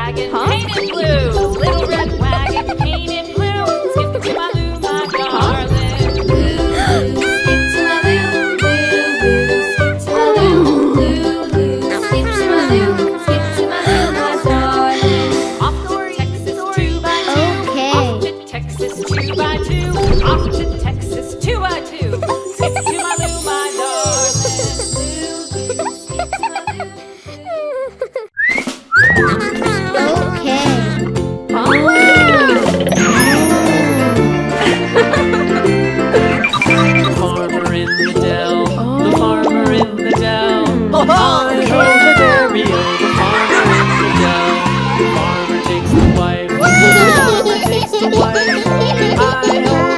wagon painted blue. Little red wagon painted blue. Skip to my loo, my darling. Skip to my loo, skip to my loo, skip to my loo, skip to my loo, my darling. Off to Texas 2x2. Off to Texas 2x2. Off to Texas 2x2. Skip to my loo, my darling. Farmer in the dell, the farmer in the dell. I hold the dairy, the farmer in the dell. The farmer takes the wife, the farmer takes the wife. I hold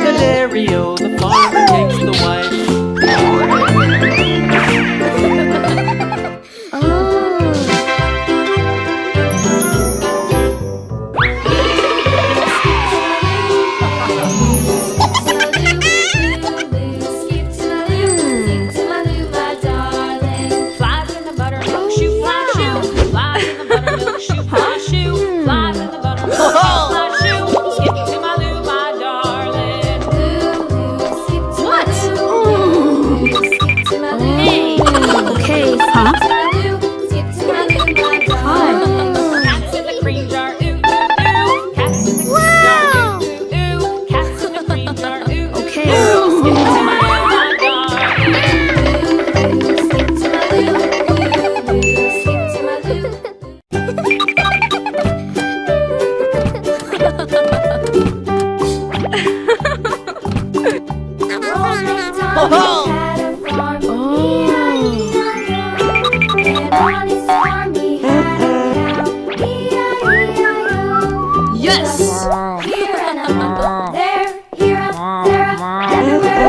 the dairy, the farmer takes the wife. Flies in the buttermilk shoe, fly shoe. Flies in the buttermilk shoe, fly shoe. Flies in the buttermilk shoe, fly shoe. Skip to my loo, my darling. What? Okay. Huh? Cats in the cream jar, ooh, ooh, ooh. Cats in the cream jar, ooh, ooh, ooh. Cats in the cream jar, ooh, ooh, Okay. ooh. Skip to my loo, my darling. Yes! Here and up, there, here up, there up, everywhere.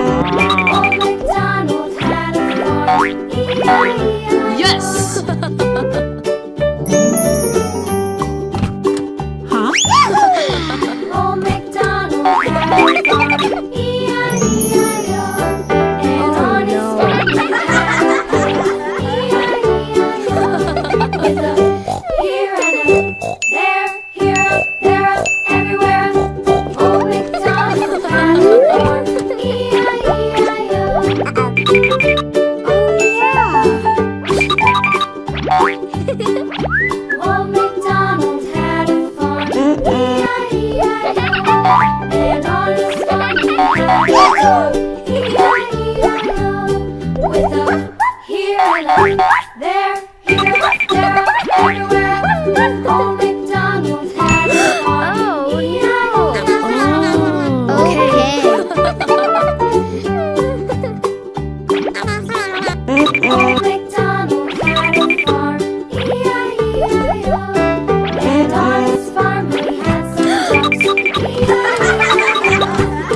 Old MacDonald had a farm. E-I-E-I-O. Yes! Huh? Old MacDonald had a farm. E-I-E-I-O. And on his farm he had a farm. E-I-E-I-O. With a here and up, there, here up, there up, everywhere. Old MacDonald had a farm. E-I-E-I-O. Oh yeah. Old MacDonald had a farm. E-I-E-I-O. And on his farm he had a dog. E-I-E-I-O. With a here and up, there, here, there, everywhere. Old MacDonald had a farm. E-I-E-I-O. Old MacDonald had a farm. E-I-E-I-O. And on his farm he had some ducks. E-I-E-I-O.